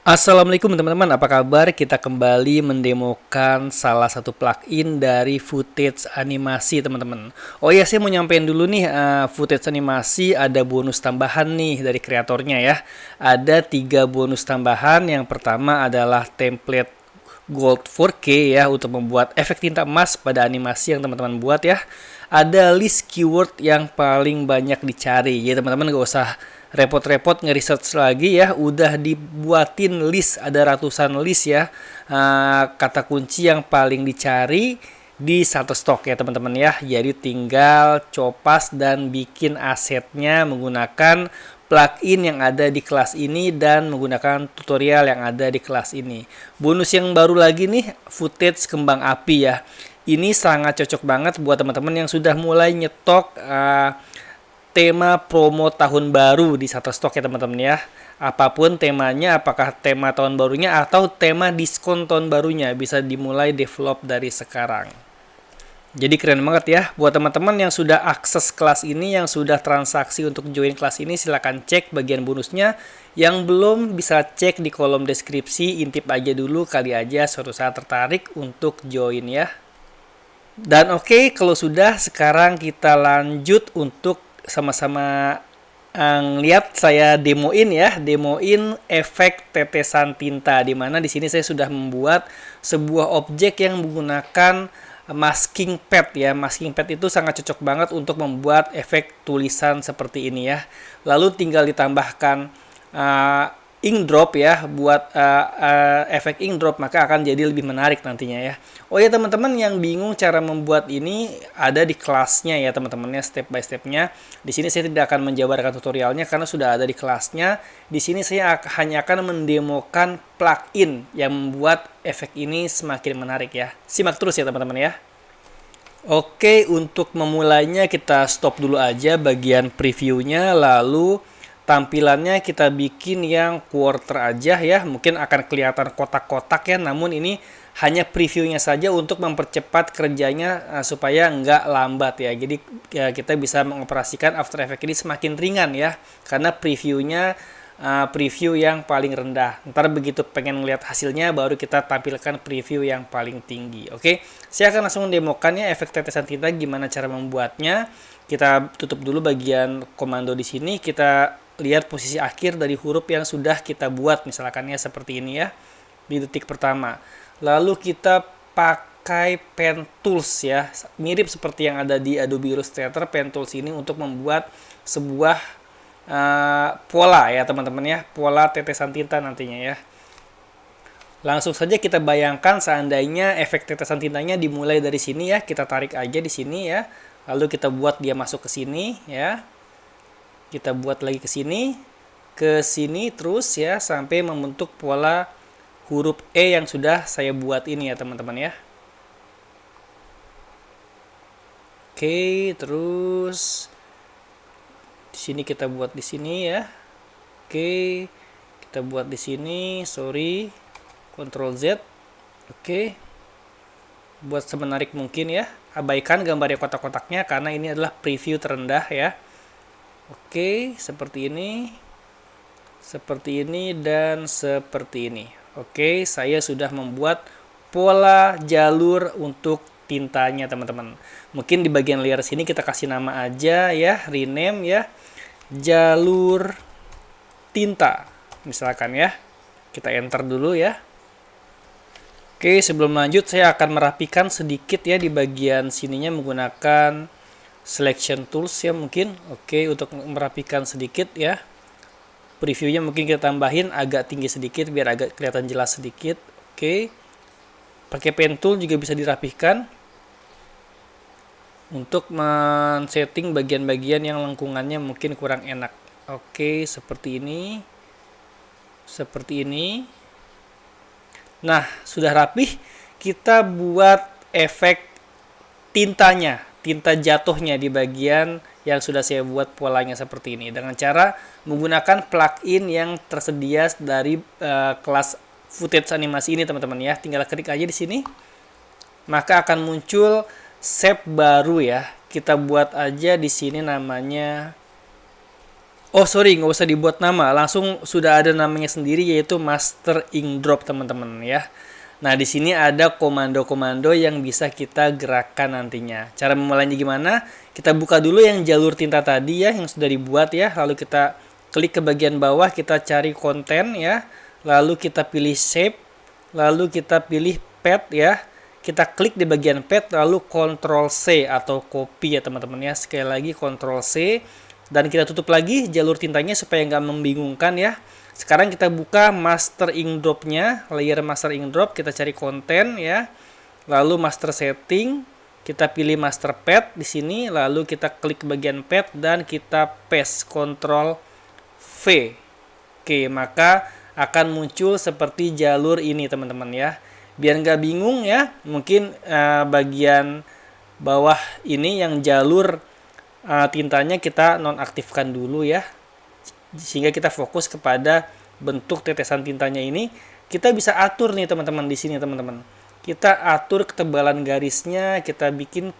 Assalamualaikum teman-teman, apa kabar? Kita kembali mendemokan salah satu plugin dari footage animasi teman-teman. Oh ya, saya mau nyampein dulu nih, footage animasi ada bonus tambahan nih dari kreatornya ya. Ada 3 bonus tambahan. Yang pertama adalah template Gold 4K ya untuk membuat efek tinta emas pada animasi yang teman-teman buat ya. Ada list keyword yang paling banyak dicari. Ya teman-teman gak usah repot-repot nge-research lagi ya, udah dibuatin list, ada ratusan list ya, kata kunci yang paling dicari di Shutterstock ya teman-teman ya. Jadi tinggal copas dan bikin asetnya menggunakan plugin yang ada di kelas ini dan menggunakan tutorial yang ada di kelas ini. Bonus yang baru lagi nih, footage kembang api ya. Ini sangat cocok banget buat teman-teman yang sudah mulai nyetok tema promo tahun baru di Shutterstock ya teman-teman ya. Apapun temanya, apakah tema tahun barunya atau tema diskon tahun barunya, bisa dimulai develop dari sekarang. Jadi keren banget ya. Buat teman-teman yang sudah akses kelas ini, yang sudah transaksi untuk join kelas ini, silahkan cek bagian bonusnya. Yang belum bisa cek di kolom deskripsi, intip aja dulu, kali aja suatu saat tertarik untuk join ya. Dan oke, kalau sudah, sekarang kita lanjut untuk sama-sama lihat saya demoin ya, demoin efek tetesan tinta, di mana di sini saya sudah membuat sebuah objek yang menggunakan masking pad ya. Masking pad itu sangat cocok banget untuk membuat efek tulisan seperti ini ya. Lalu tinggal ditambahkan ink drop ya, buat efek ink drop, maka akan jadi lebih menarik nantinya ya. Oh ya teman-teman, yang bingung cara membuat ini ada di kelasnya ya teman-teman ya, step by stepnya. Di sini saya tidak akan menjabarkan tutorialnya karena sudah ada di kelasnya. Di sini saya hanya akan mendemokan plugin yang membuat efek ini semakin menarik ya. Simak terus ya teman-teman ya. Oke, untuk memulainya kita stop dulu aja bagian previewnya, lalu tampilannya kita bikin yang quarter aja ya. Mungkin akan kelihatan kotak-kotak ya, namun ini hanya previewnya saja untuk mempercepat kerjanya supaya nggak lambat ya. Jadi ya, kita bisa mengoperasikan After Effects ini semakin ringan ya, karena previewnya preview yang paling rendah. Ntar begitu pengen ngeliat hasilnya baru kita tampilkan preview yang paling tinggi. Oke, saya akan langsung demokannya efek tetesan tinta gimana cara membuatnya. Kita tutup dulu bagian komando di sini. Kita lihat posisi akhir dari huruf yang sudah kita buat, misalkannya seperti ini ya, di detik pertama. Lalu kita pakai pen tools ya, mirip seperti yang ada di Adobe Illustrator. Pen tools ini untuk membuat sebuah pola ya teman-teman ya, pola tetesan tinta nantinya ya. Langsung saja kita bayangkan seandainya efek tetesan tintanya dimulai dari sini ya, kita tarik aja di sini ya, lalu kita buat dia masuk ke sini ya. Kita buat lagi ke sini terus ya, sampai membentuk pola huruf E yang sudah saya buat ini ya teman-teman ya. Oke, terus di sini kita buat di sini ya. Oke, kita buat di sini, sorry, Ctrl Z. Oke, buat semenarik mungkin ya. Abaikan gambar kotak-kotaknya karena ini adalah preview terendah ya. Oke, seperti ini, dan seperti ini. Oke, saya sudah membuat pola jalur untuk tintanya teman-teman. Mungkin di bagian layer sini kita kasih nama aja ya, rename ya, jalur tinta misalkan ya. Kita enter dulu ya. Oke, sebelum lanjut saya akan merapikan sedikit ya di bagian sininya menggunakan selection tools ya mungkin. Oke, untuk merapikan sedikit ya, previewnya mungkin kita tambahin agak tinggi sedikit biar agak kelihatan jelas sedikit. Oke, pakai pen tool juga bisa dirapihkan untuk men-setting bagian-bagian yang lengkungannya mungkin kurang enak. Oke, seperti ini, nah sudah rapih. Kita buat efek tintanya, tinta jatuhnya di bagian yang sudah saya buat polanya seperti ini dengan cara menggunakan plugin yang tersedia dari kelas footage animasi ini teman-teman ya. Tinggal klik aja di sini, maka akan muncul shape baru ya. Kita buat aja di sini namanya Oh sorry, nggak usah dibuat nama, langsung sudah ada namanya sendiri yaitu Master Ink Drop teman-teman ya. Nah di sini ada komando-komando yang bisa kita gerakkan nantinya. Cara memulainya gimana? Kita buka dulu yang jalur tinta tadi ya yang sudah dibuat ya, lalu kita klik ke bagian bawah, kita cari konten ya, lalu kita pilih shape, lalu kita pilih pad ya. Kita klik di bagian pad lalu Ctrl C atau copy ya teman-teman ya. Sekali lagi Ctrl C. Dan kita tutup lagi jalur tintanya supaya nggak membingungkan ya. Sekarang kita buka master ink drop-nya, layer master ink drop, kita cari konten ya. Lalu master setting, kita pilih master pad di sini, lalu kita klik bagian pad dan kita paste Ctrl V. Oke, maka akan muncul seperti jalur ini teman-teman ya. Biar nggak bingung ya, mungkin bagian bawah ini yang jalur tintanya kita nonaktifkan dulu ya, sehingga kita fokus kepada bentuk tetesan tintanya ini. Kita bisa atur nih teman-teman di sini teman-teman. Kita atur ketebalan garisnya, kita bikin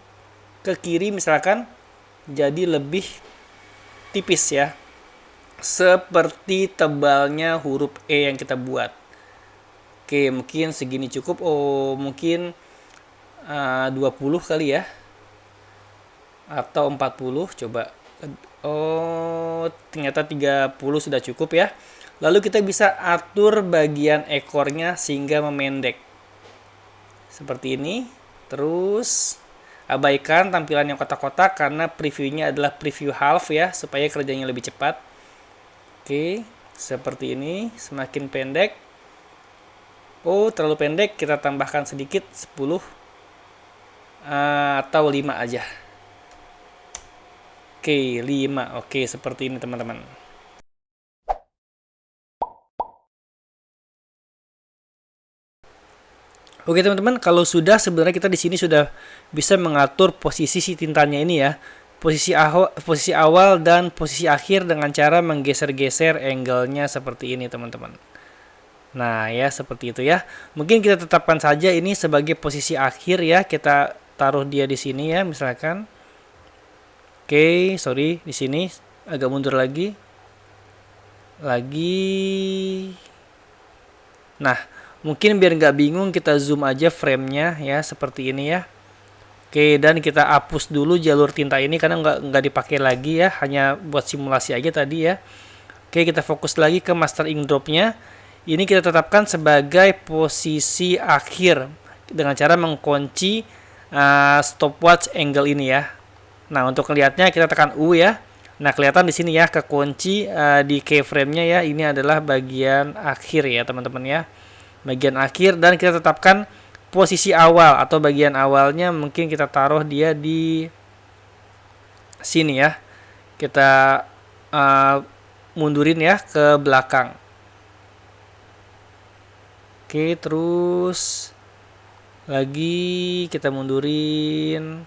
ke kiri misalkan jadi lebih tipis ya, seperti tebalnya huruf E yang kita buat. Oke, mungkin segini cukup. Oh mungkin 20 kali ya, atau 40, coba. Oh ternyata 30 sudah cukup ya. Lalu kita bisa atur bagian ekornya sehingga memendek seperti ini. Terus abaikan tampilan yang kotak-kotak karena previewnya adalah preview half ya, supaya kerjanya lebih cepat. Oke, seperti ini. Semakin pendek. Oh terlalu pendek, kita tambahkan sedikit 10 atau 5 aja. Oke, 5. Oke, seperti ini teman-teman. Oke teman-teman, kalau sudah sebenarnya kita di sini sudah bisa mengatur posisi si tintanya ini ya. Posisi awal dan posisi akhir dengan cara menggeser-geser angle-nya seperti ini teman-teman. Nah, ya seperti itu ya. Mungkin kita tetapkan saja ini sebagai posisi akhir ya. Kita taruh dia di sini ya, misalkan. Oke, sorry, di sini agak mundur lagi. Nah, mungkin biar nggak bingung kita zoom aja frame-nya ya, seperti ini ya. Oke, dan kita hapus dulu jalur tinta ini karena nggak dipakai lagi ya, hanya buat simulasi aja tadi ya. Oke, kita fokus lagi ke master ink drop-nya. Ini kita tetapkan sebagai posisi akhir dengan cara mengkunci stopwatch angle ini ya. Nah, untuk melihatnya kita tekan U ya. Nah, kelihatan di sini ya kekunci di keyframe-nya ya. Ini adalah bagian akhir ya, teman-teman ya. Bagian akhir, dan kita tetapkan posisi awal atau bagian awalnya mungkin kita taruh dia di sini ya. Kita mundurin ya ke belakang. Oke, terus lagi kita mundurin.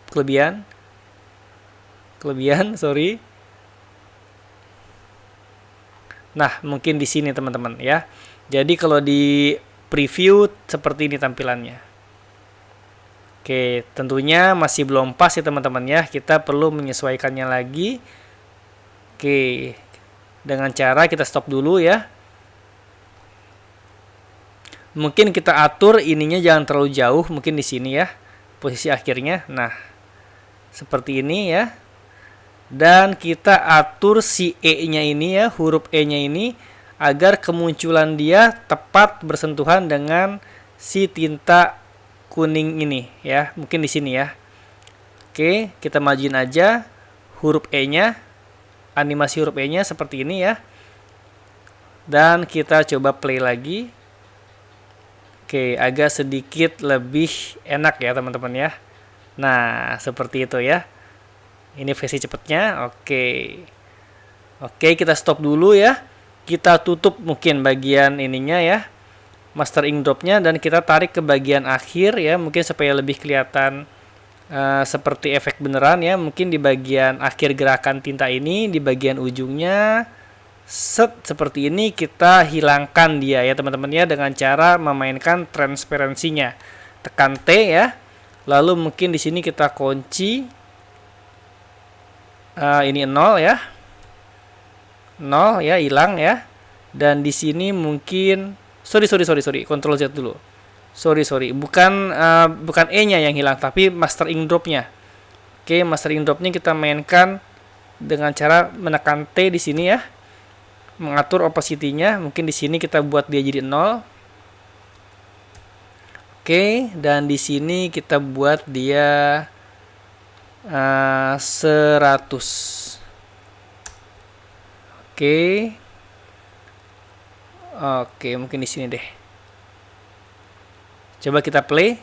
Kelebihan, sorry. Nah, mungkin di sini teman-teman ya. Jadi kalau di preview seperti ini tampilannya. Oke, tentunya masih belum pas ya teman-teman ya. Kita perlu menyesuaikannya lagi. Oke, dengan cara kita stop dulu ya. Mungkin kita atur ininya jangan terlalu jauh, mungkin di sini ya. Posisi akhirnya. Nah, seperti ini ya. Dan kita atur si E-nya ini ya, huruf E-nya ini agar kemunculan dia tepat bersentuhan dengan si tinta kuning ini ya. Mungkin di sini ya. Oke, kita majuin aja huruf E-nya, animasi huruf E-nya seperti ini ya. Dan kita coba play lagi. Oke, agak sedikit lebih enak ya teman-teman ya. Nah, seperti itu ya. Ini versi cepatnya. Oke, kita stop dulu ya. Kita tutup mungkin bagian ininya ya, master ink drop-nya, dan kita tarik ke bagian akhir ya, mungkin supaya lebih kelihatan seperti efek beneran ya. Mungkin di bagian akhir gerakan tinta ini, di bagian ujungnya seperti ini kita hilangkan dia ya teman-teman ya, dengan cara memainkan transparansinya. Tekan T ya. Lalu mungkin di sini kita kunci. Ini 0 ya. 0 ya, hilang ya. Dan di sini mungkin sorry, Ctrl Z dulu. Sorry, bukan E-nya yang hilang, tapi master ink drop-nya. Oke, master ink drop-nya kita mainkan dengan cara menekan T di sini ya. Mengatur opacity-nya, mungkin di sini kita buat dia jadi 0. Oke, dan di sini kita buat dia 100. Oke. Oke, mungkin di sini deh. Coba kita play.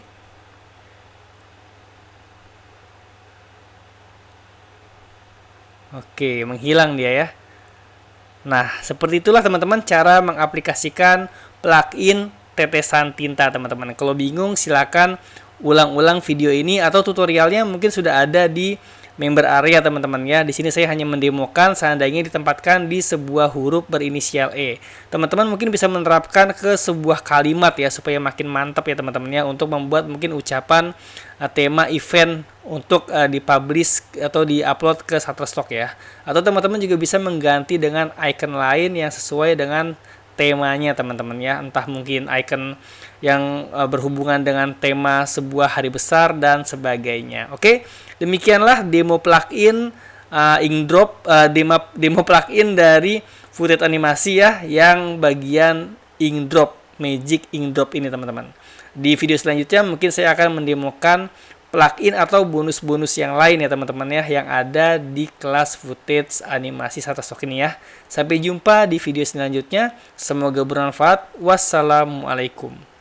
Oke, menghilang dia ya. Nah, seperti itulah teman-teman cara mengaplikasikan plugin tetesan tinta, teman-teman. Kalau bingung silakan ulang-ulang video ini atau tutorialnya mungkin sudah ada di member area, teman-teman ya. Di sini saya hanya mendemokan seandainya ditempatkan di sebuah huruf berinisial E. Teman-teman mungkin bisa menerapkan ke sebuah kalimat ya supaya makin mantap ya teman-teman ya, untuk membuat mungkin ucapan tema event untuk dipublish atau diupload ke Shutterstock ya. Atau teman-teman juga bisa mengganti dengan icon lain yang sesuai dengan temanya teman-teman ya, entah mungkin icon yang berhubungan dengan tema sebuah hari besar dan sebagainya. Oke, demikianlah demo plugin Inkdrop, demo plugin dari footage animasi ya, yang bagian Inkdrop, Magic Inkdrop ini teman-teman. Di video selanjutnya mungkin saya akan mendemokan plugin atau bonus-bonus yang lain ya teman-teman ya, yang ada di kelas footage animasi Shutterstock ini ya. Sampai jumpa di video selanjutnya. Semoga bermanfaat. Wassalamualaikum.